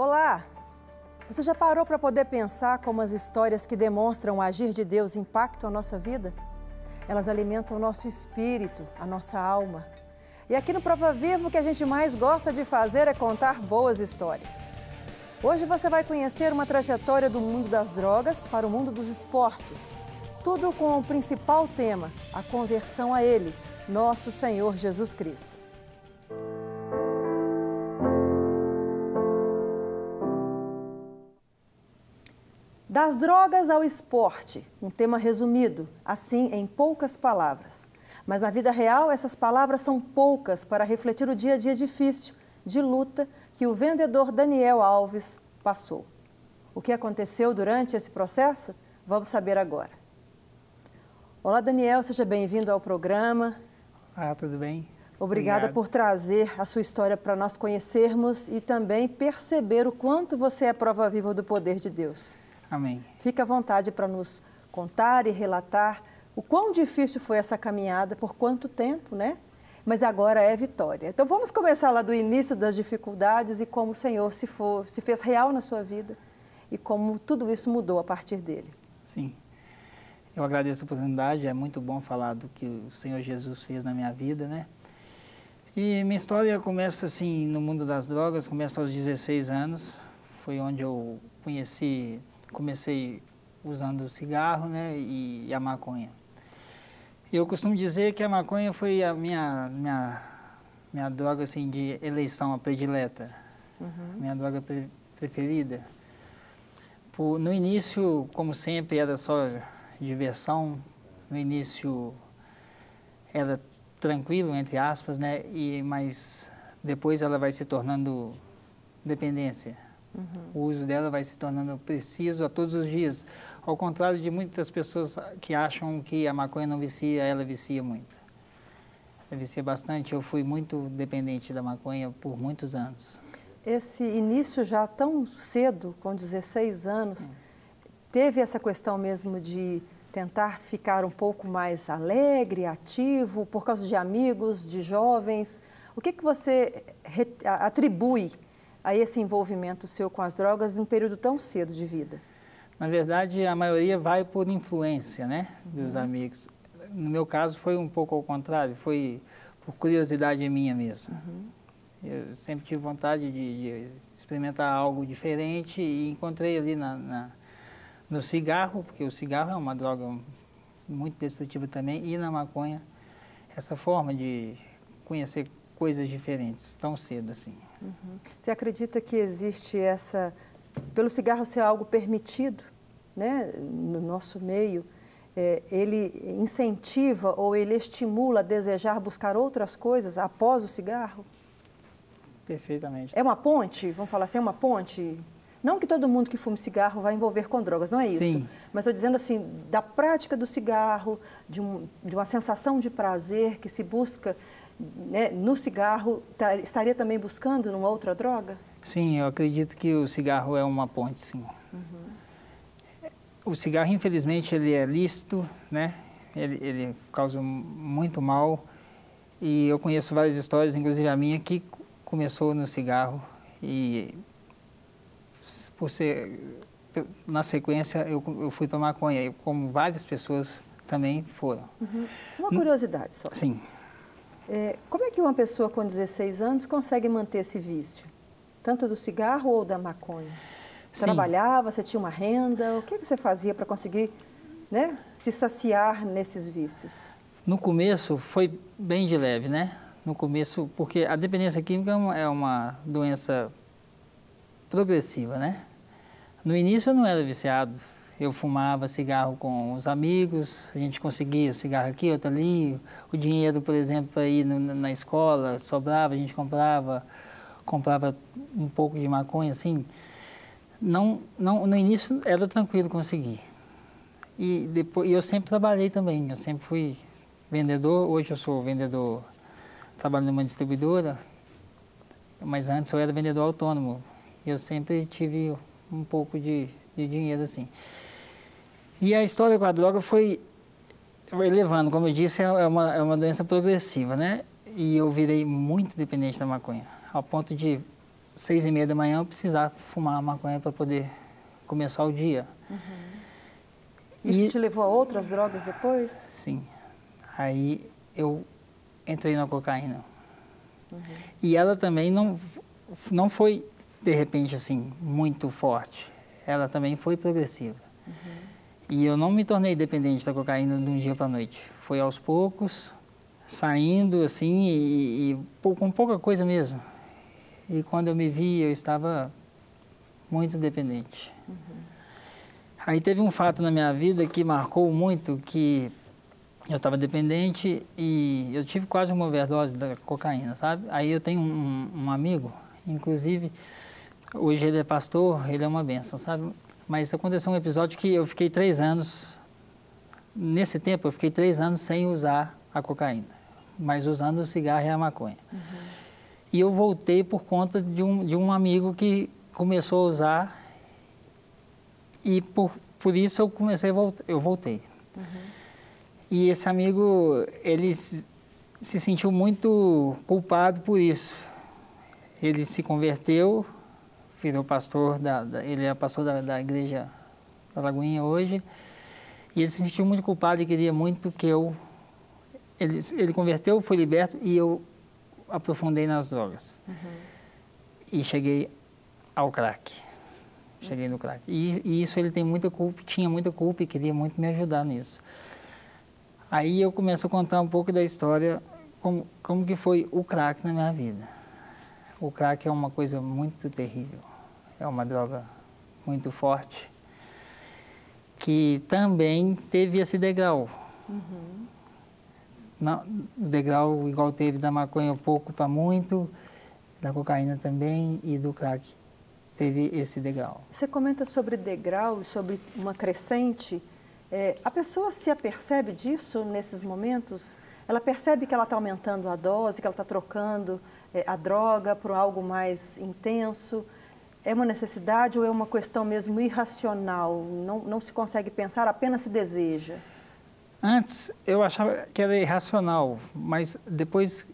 Olá! Você já parou para poder pensar como as histórias que demonstram o agir de Deus impactam a nossa vida? Elas alimentam o nosso espírito, a nossa alma. E aqui no Prova Viva o que a gente mais gosta de fazer é contar boas histórias. Hoje você vai conhecer uma trajetória do mundo das drogas para o mundo dos esportes. Tudo com o principal tema, a conversão a Ele, nosso Senhor Jesus Cristo. Das drogas ao esporte, um tema resumido, assim em poucas palavras. Mas na vida real, essas palavras são poucas para refletir o dia a dia difícil, de luta, que o vendedor Daniel Alves passou. O que aconteceu durante esse processo? Vamos saber agora. Olá, Daniel, seja bem-vindo ao programa. Ah, tudo bem? Obrigada Obrigado. por trazer a sua história para nós conhecermos e também perceber o quanto você é prova viva do poder de Deus. Amém. Fique à vontade para nos contar e relatar o quão difícil foi essa caminhada, por quanto tempo, né? Mas agora é vitória. Então vamos começar lá do início das dificuldades e como o Senhor se fez real na sua vida e como tudo isso mudou a partir dele. Sim. Eu agradeço a oportunidade, é muito bom falar do que o Senhor Jesus fez na minha vida, né? E minha história começa assim no mundo das drogas, começa aos 16 anos, foi onde eu comecei usando o cigarro, né, e a maconha. Eu costumo dizer que a maconha foi a minha droga assim, de eleição, a predileta, minha droga preferida. No início, como sempre, era só diversão, no início era tranquilo, entre aspas, né, mas depois ela vai se tornando dependência. O uso dela vai se tornando preciso a todos os dias. Ao contrário de muitas pessoas que acham que a maconha não vicia, ela vicia muito. Ela vicia bastante. Eu fui muito dependente da maconha por muitos anos. Esse início já tão cedo, com 16 anos, sim, teve essa questão mesmo de tentar ficar um pouco mais alegre, ativo, por causa de amigos, de jovens? O que você atribui a esse envolvimento seu com as drogas num período tão cedo de vida? Na verdade, a maioria vai por influência, né, dos amigos. No meu caso, foi um pouco ao contrário, foi por curiosidade minha mesmo. Eu sempre tive vontade de experimentar algo diferente e encontrei ali no cigarro, porque o cigarro é uma droga muito destrutiva também, e na maconha, essa forma de conhecer coisas diferentes, tão cedo assim. Você acredita que existe pelo cigarro ser algo permitido, né, no nosso meio, ele incentiva ou ele estimula a desejar buscar outras coisas após o cigarro? Perfeitamente. É uma ponte? Vamos falar assim, é uma ponte? Não que todo mundo que fuma cigarro vai envolver com drogas, não é isso? Sim. Mas estou dizendo assim, da prática do cigarro, de uma sensação de prazer que se busca, né, no cigarro, estaria também buscando numa outra droga? Sim, eu acredito que o cigarro é uma ponte, sim. O cigarro, infelizmente, ele é lícito, né? Ele causa muito mal. E eu conheço várias histórias, inclusive a minha, que começou no cigarro e na sequência eu fui para a maconha, como várias pessoas também foram. Uma curiosidade só. Sim. Como é que uma pessoa com 16 anos consegue manter esse vício? Tanto do cigarro ou da maconha? Sim. Trabalhava, você tinha uma renda? O que você fazia para conseguir, né, se saciar nesses vícios? No começo foi bem de leve, né? No começo, porque a dependência química é uma doença progressiva, né? No início eu não era viciado. Eu fumava cigarro com os amigos, a gente conseguia cigarro aqui, outro ali. O dinheiro, por exemplo, para ir na escola, sobrava, a gente comprava um pouco de maconha, assim. No início era tranquilo conseguir. E depois, eu sempre trabalhei também, eu sempre fui vendedor. Hoje eu sou vendedor, trabalho numa distribuidora, mas antes eu era vendedor autônomo. Eu sempre tive um pouco de dinheiro, assim. E a história com a droga foi levando, como eu disse, é uma doença progressiva, né? E eu virei muito dependente da maconha, ao ponto de 6h30 da manhã eu precisava fumar a maconha para poder começar o dia. Isso te levou a outras drogas depois? Sim. Aí eu entrei na cocaína. E ela também não foi, de repente, assim, muito forte. Ela também foi progressiva. E eu não me tornei dependente da cocaína de um dia para a noite. Foi aos poucos, saindo, assim, e com pouca coisa mesmo. E quando eu me vi, eu estava muito dependente. Aí teve um fato na minha vida que marcou muito, que eu estava dependente e eu tive quase uma overdose da cocaína, sabe? Aí eu tenho um amigo, inclusive, hoje ele é pastor, ele é uma bênção, sabe? Mas aconteceu um episódio que eu fiquei 3 anos, nesse tempo eu fiquei 3 anos sem usar a cocaína, mas usando o cigarro e a maconha. E eu voltei por conta de um amigo que começou a usar e por isso eu voltei. E esse amigo, ele se sentiu muito culpado por isso. Ele se converteu, virou pastor, ele é pastor da igreja da Lagoinha hoje, e ele se sentiu muito culpado e queria muito que ele converteu, foi liberto e eu aprofundei nas drogas. E cheguei ao crack. Cheguei no crack. E isso ele tinha muita culpa e queria muito me ajudar nisso. Aí eu começo a contar um pouco da história, como que foi o crack na minha vida. O crack é uma coisa muito terrível. É uma droga muito forte, que também teve esse degrau. Não, o degrau igual teve da maconha, pouco para muito, da cocaína também e do crack. Teve esse degrau. Você comenta sobre degrau e sobre uma crescente. A pessoa se apercebe disso nesses momentos? Ela percebe que ela está aumentando a dose, que ela está trocando a droga por algo mais intenso? É uma necessidade ou é uma questão mesmo irracional? Não se consegue pensar, apenas se deseja? Antes eu achava que era irracional, mas depois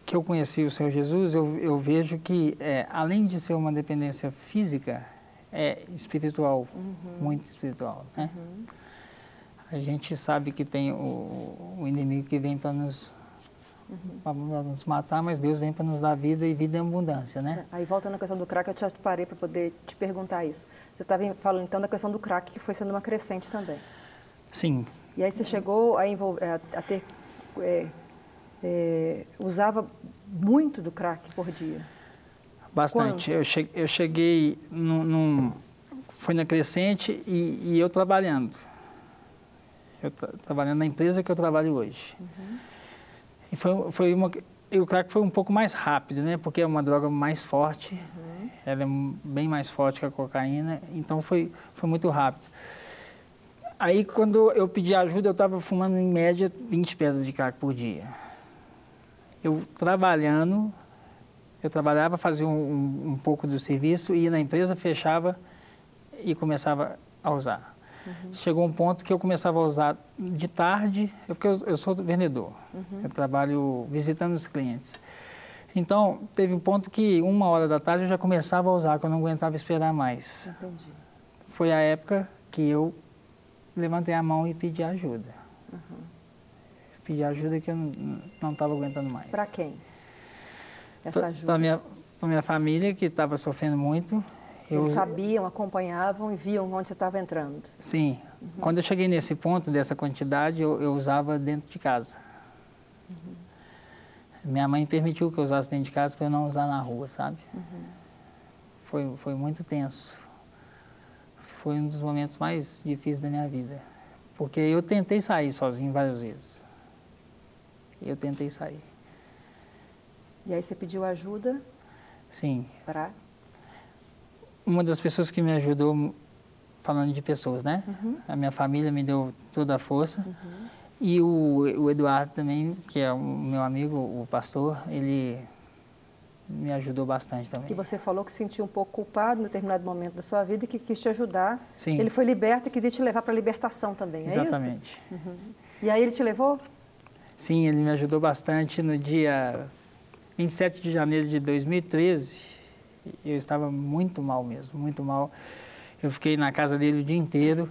que eu conheci o Senhor Jesus, eu vejo que, além de ser uma dependência física, é espiritual, muito espiritual, né? A gente sabe que tem o inimigo que vem para nos matar, mas Deus vem para nos dar vida e vida em abundância, né? Aí volta na questão do crack, eu te parei para poder te perguntar isso. Você estava falando então da questão do crack, que foi sendo uma crescente também. Sim. E aí você chegou a ter... usava muito do crack por dia? Bastante. Quanto? Eu cheguei foi na crescente e eu trabalhando. Trabalhando na empresa que eu trabalho hoje. E o crack foi um pouco mais rápido, né? Porque é uma droga mais forte. Ela é bem mais forte que a cocaína, então foi muito rápido. Aí, quando eu pedi ajuda, eu estava fumando, em média, 20 pedras de crack por dia. Eu trabalhava, fazia um pouco do serviço, ia na empresa, fechava e começava a usar. Chegou um ponto que eu começava a usar de tarde, porque eu sou vendedor. Eu trabalho visitando os clientes. Então, teve um ponto que 1h da tarde eu já começava a usar, que eu não aguentava esperar mais. Entendi. Foi a época que eu levantei a mão e pedi ajuda. Pedi ajuda que eu não estava aguentando mais. Para quem? Essa ajuda? Para minha família, que estava sofrendo muito. Eles sabiam, acompanhavam e viam onde você estava entrando? Sim. Quando eu cheguei nesse ponto, dessa quantidade, eu usava dentro de casa. Minha mãe permitiu que eu usasse dentro de casa para eu não usar na rua, sabe? Foi muito tenso. Foi um dos momentos mais difíceis da minha vida. Porque eu tentei sair sozinho várias vezes. Eu tentei sair. E aí você pediu ajuda? Sim. Para? Uma das pessoas que me ajudou, falando de pessoas, né? A minha família me deu toda a força. E o Eduardo também, que é o meu amigo, o pastor, ele me ajudou bastante também. Que você falou que se sentiu um pouco culpado em determinado momento da sua vida e que quis te ajudar. Sim. Ele foi liberto e queria te levar para a libertação também, é isso? Exatamente. E aí ele te levou? Sim, ele me ajudou bastante. No dia 27 de janeiro de 2013, Eu estava muito mal mesmo, muito mal. Eu fiquei na casa dele o dia inteiro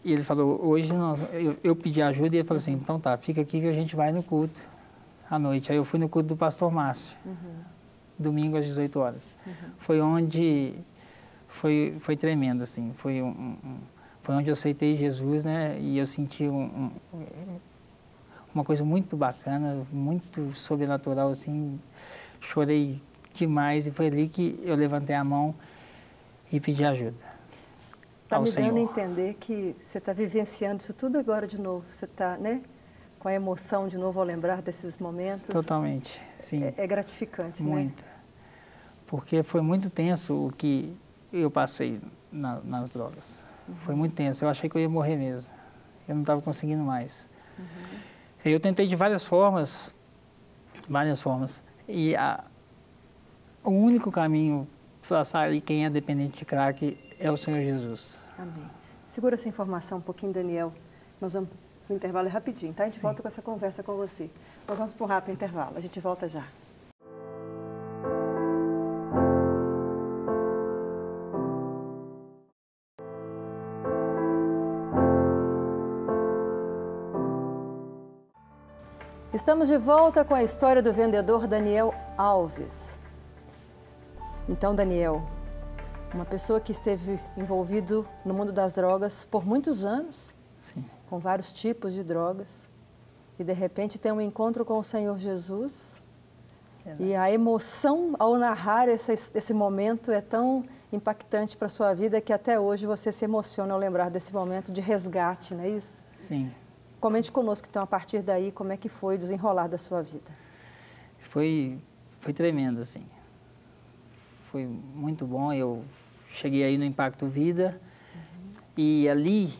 e ele falou, hoje eu pedi ajuda e ele falou assim, então tá, fica aqui que a gente vai no culto à noite. Aí eu fui no culto do pastor Márcio, domingo às 18 horas. Foi onde, foi tremendo, assim, foi onde eu aceitei Jesus, né, e eu senti uma coisa muito bacana, muito sobrenatural, assim, chorei demais e foi ali que eu levantei a mão e pedi ajuda. Está me dando a entender que você está vivenciando isso tudo agora de novo. Você está, né, com a emoção de novo ao lembrar desses momentos. Totalmente, sim. É gratificante, muito. Né? Porque foi muito tenso o que eu passei nas drogas. Foi muito tenso. Eu achei que eu ia morrer mesmo. Eu não estava conseguindo mais. Eu tentei de várias formas. E o único caminho para sair quem é dependente de crack é o Senhor Jesus. Amém. Segura essa informação um pouquinho, Daniel. Nós vamos para o intervalo rapidinho, tá? A gente volta com essa conversa com você. Nós vamos para um rápido intervalo. A gente volta já. Estamos de volta com a história do vendedor Daniel Alves. Então, Daniel, uma pessoa que esteve envolvido no mundo das drogas por muitos anos, sim, com vários tipos de drogas, e de repente tem um encontro com o Senhor Jesus, e a emoção ao narrar esse momento é tão impactante para a sua vida que até hoje você se emociona ao lembrar desse momento de resgate, não é isso? Sim. Comente conosco, então, a partir daí, como é que foi o desenrolar da sua vida? Foi tremendo, assim. Foi muito bom. Eu cheguei aí no Impacto Vida e ali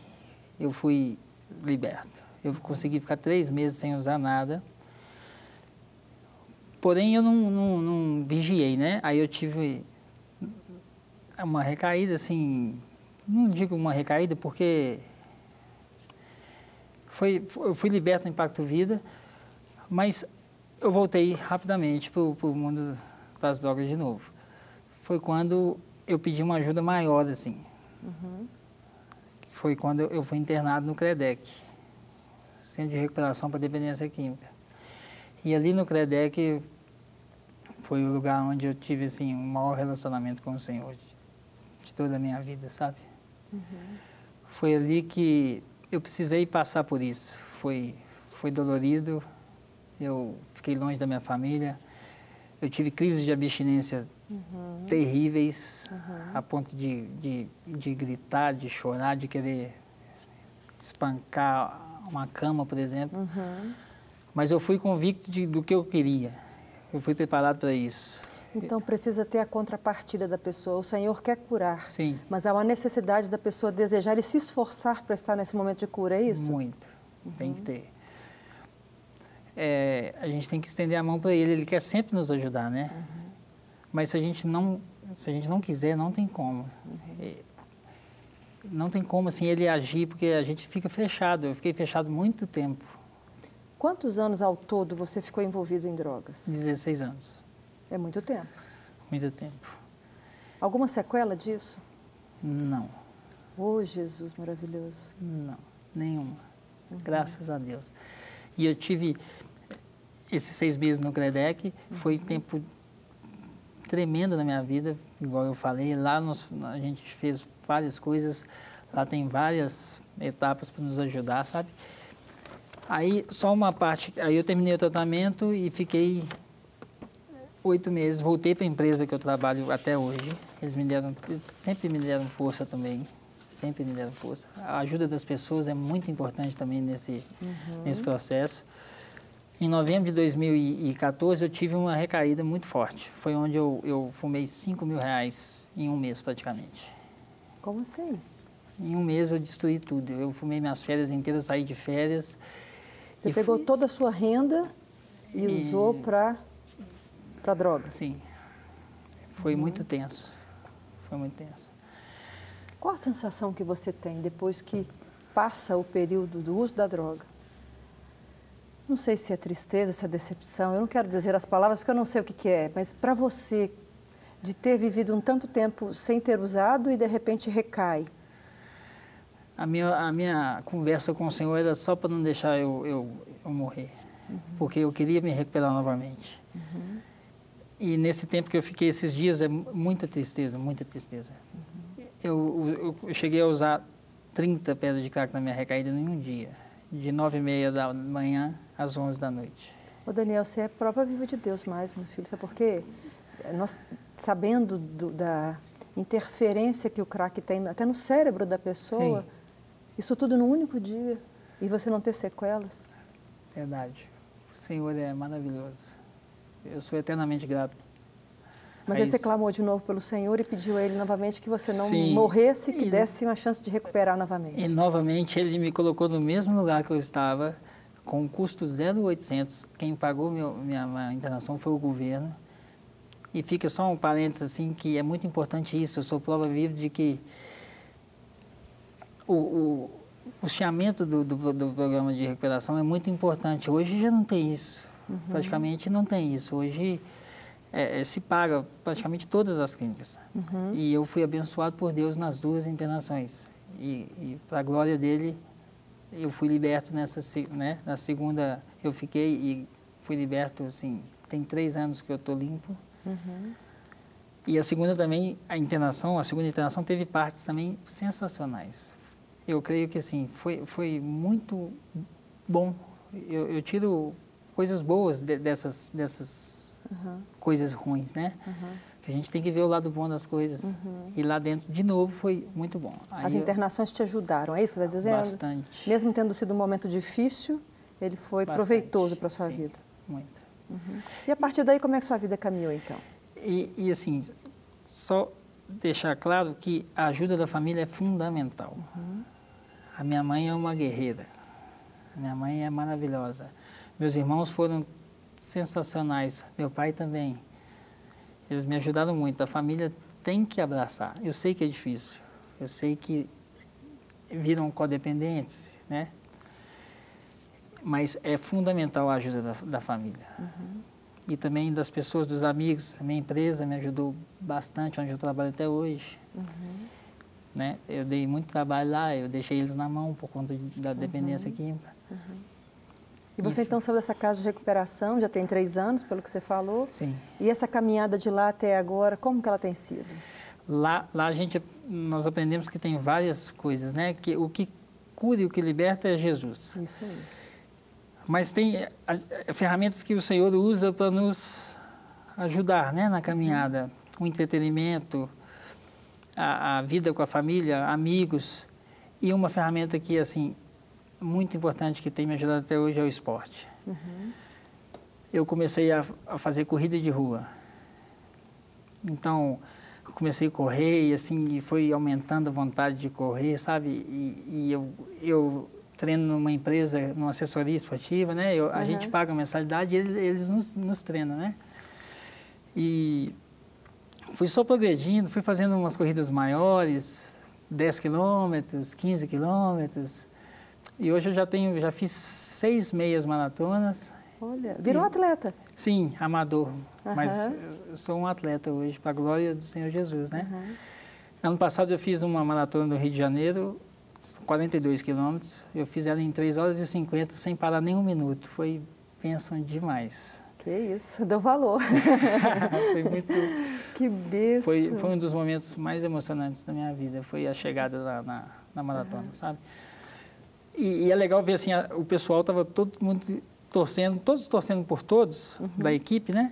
eu fui liberto. Eu consegui ficar 3 meses sem usar nada. Porém, eu não vigiei, né? Aí eu tive uma recaída, assim... Não digo uma recaída porque... Eu fui liberto no Impacto Vida, mas eu voltei rapidamente para o mundo das drogas de novo. Foi quando eu pedi uma ajuda maior, assim. Foi quando eu fui internado no CREDEC, Centro de Recuperação para Dependência Química. E ali no CREDEC foi o lugar onde eu tive, assim, um maior relacionamento com o Senhor de toda a minha vida, sabe? Foi ali que eu precisei passar por isso. Foi dolorido, eu fiquei longe da minha família, eu tive crises de abstinência terríveis, a ponto de gritar, de chorar, de querer espancar uma cama, por exemplo. Mas eu fui convicto do que eu queria, eu fui preparado para isso. Então, precisa ter a contrapartida da pessoa. O Senhor quer curar, sim, mas há uma necessidade da pessoa desejar e se esforçar para estar nesse momento de cura, é isso? Muito, tem que ter. A gente tem que estender a mão para ele quer sempre nos ajudar, né? Mas se a gente não quiser, não tem como. Não tem como, assim, ele agir, porque a gente fica fechado. Eu fiquei fechado muito tempo. Quantos anos ao todo você ficou envolvido em drogas? 16 anos. É muito tempo. Muito tempo. Alguma sequela disso? Não. Oh, Jesus maravilhoso. Não, nenhuma. Graças a Deus. E eu tive esses 6 meses no CREDEC, foi tempo tremendo na minha vida, igual eu falei. Lá a gente fez várias coisas, lá tem várias etapas para nos ajudar, sabe? Aí, só uma parte, aí eu terminei o tratamento e fiquei 8 meses, voltei para a empresa que eu trabalho até hoje. Eles sempre me deram força também, sempre me deram força. A ajuda das pessoas é muito importante também nesse processo. Em novembro de 2014, eu tive uma recaída muito forte. Foi onde eu fumei R$5.000 em um mês, praticamente. Como assim? Em um mês eu destruí tudo. Eu fumei minhas férias inteiras, saí de férias. Você pegou toda a sua renda e usou para droga? Sim. Foi muito tenso. Foi muito tenso. Qual a sensação que você tem depois que passa o período do uso da droga? Não sei se é tristeza, se é decepção, eu não quero dizer as palavras porque eu não sei o que é, mas para você, de ter vivido um tanto tempo sem ter usado e de repente recai? A minha conversa com o Senhor era só para não deixar eu morrer, porque eu queria me recuperar novamente. E nesse tempo que eu fiquei esses dias, é muita tristeza, muita tristeza. Eu cheguei a usar 30 pedras de crack na minha recaída em um dia, de 9h30 da manhã às 11 da noite. Ô Daniel, você é prova viva de Deus mais, meu filho, sabe por quê? Nós, sabendo da interferência que o crack tem até no cérebro da pessoa, sim, isso tudo num único dia, e você não ter sequelas. Verdade. O Senhor é maravilhoso. Eu sou eternamente grato. Mas aí você clamou de novo pelo Senhor e pediu a Ele novamente que você não morresse, que desse uma chance de recuperar novamente. E novamente Ele me colocou no mesmo lugar que eu estava, com um custo 0,800. Quem pagou minha internação foi o governo. E fica só um parênteses assim, que é muito importante isso. Eu sou prova viva de que o chiamento do programa de recuperação é muito importante. Hoje já não tem isso. Praticamente não tem isso. Hoje se paga praticamente todas as clínicas. E eu fui abençoado por Deus nas 2 internações. E para a glória dele, eu fui liberto na segunda eu fiquei e fui liberto, assim, tem 3 anos que eu estou limpo. E a segunda também, a segunda internação teve partes também sensacionais. Eu creio que, assim, foi muito bom. Eu tiro coisas boas dessas coisas ruins, né? Que a gente tem que ver o lado bom das coisas. E lá dentro, de novo, foi muito bom. Aí as internações te ajudaram, é isso que você está dizendo? Bastante. Mesmo tendo sido um momento difícil, ele foi proveitoso para a sua vida. Muito. E a partir daí, como é que sua vida caminhou, então? E assim, só deixar claro que a ajuda da família é fundamental. A minha mãe é uma guerreira. A minha mãe é maravilhosa. Meus irmãos foram sensacionais. Meu pai também. Eles me ajudaram muito. A família tem que abraçar. Eu sei que é difícil. Eu sei que viram codependentes, né? Mas é fundamental a ajuda da família. E também das pessoas, dos amigos. A minha empresa me ajudou bastante, onde eu trabalho até hoje. Né? Eu dei muito trabalho lá, eu deixei eles na mão por conta da dependência química. E você então saiu dessa casa de recuperação, já tem 3 anos, pelo que você falou. Sim. E essa caminhada de lá até agora, como que ela tem sido? Lá nós aprendemos que tem várias coisas, né? Que o que cura e o que liberta é Jesus. Isso aí. Mas tem ferramentas que o Senhor usa para nos ajudar, né? Na caminhada. O entretenimento, a vida com a família, amigos. E uma ferramenta que, assim, muito importante que tem me ajudado até hoje é o esporte. Eu comecei a fazer corrida de rua. Então, eu comecei a correr e, assim, e foi aumentando a vontade de correr, sabe? E eu treino numa empresa, numa assessoria esportiva, né? A gente paga a mensalidade e eles nos treinam, né? E fui só progredindo, fui fazendo umas corridas maiores, 10 quilômetros, 15 quilômetros. E hoje eu já fiz 6 meias maratonas. Olha, virou atleta? Sim, amador. Mas eu sou um atleta hoje, para a glória do Senhor Jesus, né? Ano passado eu fiz uma maratona no Rio de Janeiro, 42 quilômetros. Eu fiz ela em 3h50, sem parar nem um minuto. Foi bênção demais. Que isso, deu valor. Foi muito... Que bênção. Foi um dos momentos mais emocionantes da minha vida. Foi a chegada lá na maratona, sabe? E é legal ver assim, o pessoal estava todo mundo torcendo, todos torcendo por todos, da equipe, né?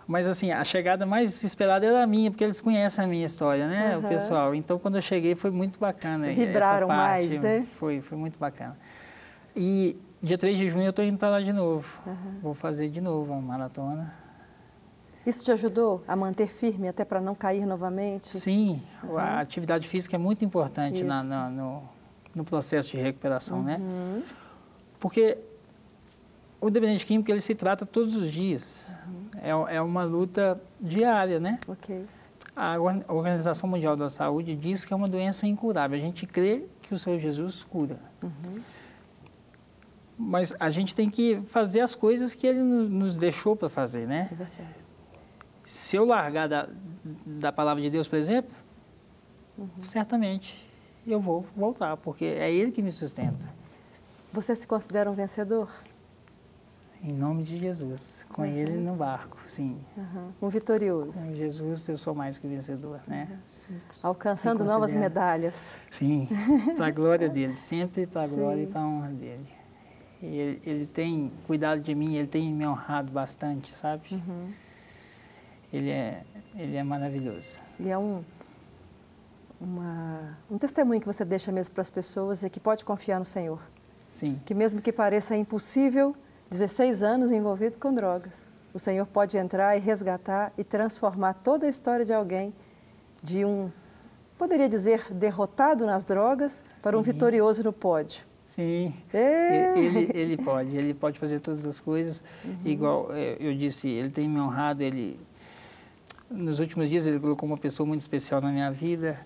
Mas assim, a chegada mais esperada era a minha, porque eles conhecem a minha história, né, o pessoal. Então, quando eu cheguei, foi muito bacana. Vibraram essa parte, mais, né? Foi muito bacana. E dia 3 de junho eu estou indo para lá de novo. Vou fazer de novo uma maratona. Isso te ajudou a manter firme até para não cair novamente? Sim, a atividade física é muito importante no processo de recuperação, né? Porque o dependente químico, ele se trata todos os dias. É uma luta diária, né? A Organização Mundial da Saúde diz que é uma doença incurável. A gente crê que o Senhor Jesus cura. Mas a gente tem que fazer as coisas que Ele nos deixou para fazer, né? Se eu largar da palavra de Deus, por exemplo, certamente eu vou voltar, porque é Ele que me sustenta. Você se considera um vencedor? Em nome de Jesus, com Ele no barco, sim. Um vitorioso. Com Jesus eu sou mais que vencedor, né? Alcançando novas medalhas. Sim, para a glória dele, sempre para a glória e para a honra dele. E ele tem cuidado de mim, ele tem me honrado bastante, sabe? Ele é maravilhoso. E é um testemunho que você deixa mesmo para as pessoas é que pode confiar no Senhor. Sim. Que mesmo que pareça impossível, 16 anos envolvido com drogas, o Senhor pode entrar e resgatar e transformar toda a história de alguém de poderia dizer, derrotado nas drogas para um vitorioso no pódio. Sim, ele pode fazer todas as coisas, igual eu disse, ele tem me honrado, nos últimos dias ele colocou uma pessoa muito especial na minha vida,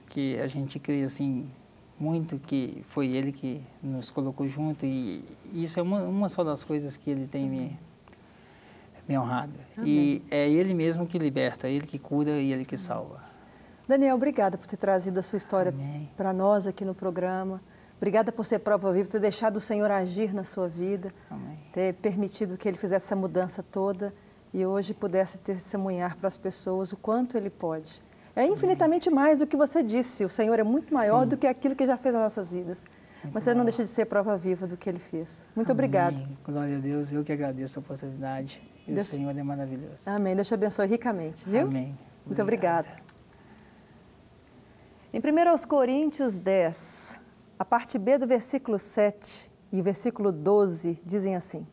que a gente crê assim, muito que foi ele que nos colocou junto e isso é uma só das coisas que ele tem me honrado. Amém. E é ele mesmo que liberta, ele que cura e ele que salva. Daniel, obrigada por ter trazido a sua história para nós aqui no programa. Obrigada por ser prova viva, ter deixado o Senhor agir na sua vida, ter permitido que Ele fizesse essa mudança toda e hoje pudesse testemunhar para as pessoas o quanto Ele pode. É infinitamente mais do que você disse, o Senhor é muito maior do que aquilo que já fez nas nossas vidas. Mas você não deixa de ser prova viva do que Ele fez. Muito obrigada. Glória a Deus, eu que agradeço a oportunidade. E o Senhor é maravilhoso. Amém. Deus te abençoe ricamente, viu? Amém. Muito obrigada. Em 1 Coríntios 10, a parte B do versículo 7 e o versículo 12 dizem assim: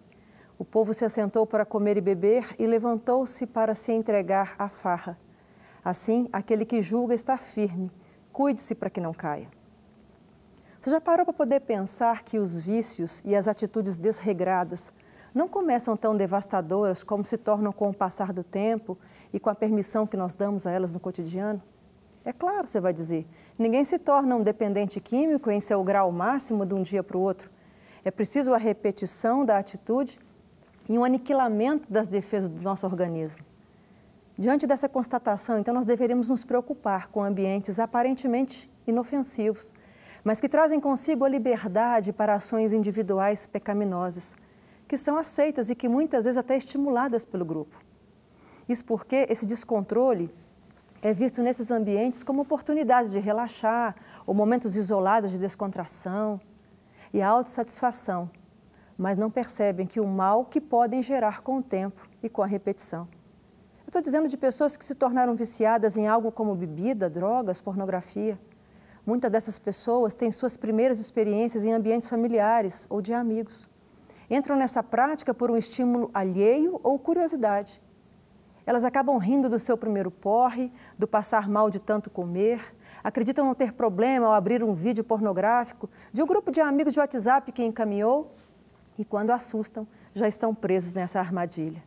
o povo se assentou para comer e beber e levantou-se para se entregar à farra. Assim, aquele que julga está firme, cuide-se para que não caia. Você já parou para poder pensar que os vícios e as atitudes desregradas não começam tão devastadoras como se tornam com o passar do tempo e com a permissão que nós damos a elas no cotidiano? É claro, você vai dizer, ninguém se torna um dependente químico em seu grau máximo de um dia para o outro. É preciso a repetição da atitude e um aniquilamento das defesas do nosso organismo. Diante dessa constatação, então, nós deveríamos nos preocupar com ambientes aparentemente inofensivos, mas que trazem consigo a liberdade para ações individuais pecaminosas, que são aceitas e que muitas vezes até estimuladas pelo grupo. Isso porque esse descontrole é visto nesses ambientes como oportunidades de relaxar ou momentos isolados de descontração e autossatisfação, mas não percebem que o mal que podem gerar com o tempo e com a repetição. Eu estou dizendo de pessoas que se tornaram viciadas em algo como bebida, drogas, pornografia. Muitas dessas pessoas têm suas primeiras experiências em ambientes familiares ou de amigos. Entram nessa prática por um estímulo alheio ou curiosidade. Elas acabam rindo do seu primeiro porre, do passar mal de tanto comer, acreditam não ter problema ao abrir um vídeo pornográfico de um grupo de amigos de WhatsApp que encaminhou e, quando assustam, já estão presos nessa armadilha.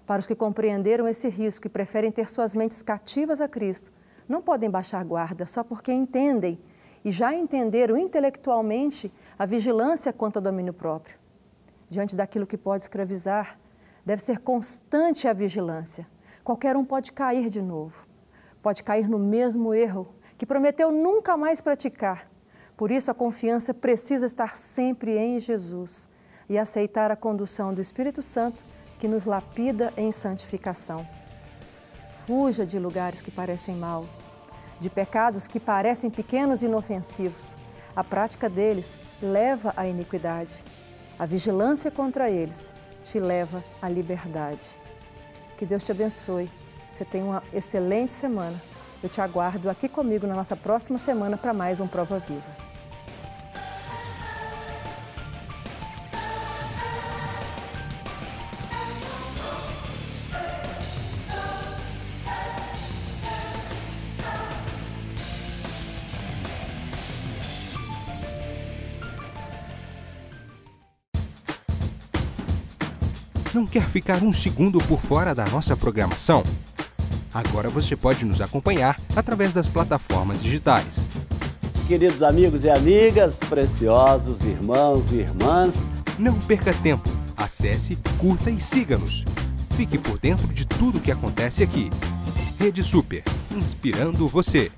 Para os que compreenderam esse risco e preferem ter suas mentes cativas a Cristo, não podem baixar guarda só porque entendem e já entenderam intelectualmente a vigilância quanto ao domínio próprio. Diante daquilo que pode escravizar, deve ser constante a vigilância. Qualquer um pode cair de novo. Pode cair no mesmo erro que prometeu nunca mais praticar. Por isso, a confiança precisa estar sempre em Jesus e aceitar a condução do Espírito Santo que nos lapida em santificação. Fuja de lugares que parecem mal, de pecados que parecem pequenos e inofensivos. A prática deles leva à iniquidade. A vigilância contra eles te leva à liberdade. Que Deus te abençoe. Você tenha uma excelente semana. Eu te aguardo aqui comigo na nossa próxima semana para mais um Prova Viva. Não quer ficar um segundo por fora da nossa programação? Agora você pode nos acompanhar através das plataformas digitais. Queridos amigos e amigas, preciosos irmãos e irmãs, não perca tempo. Acesse, curta e siga-nos. Fique por dentro de tudo o que acontece aqui. Rede Super, inspirando você.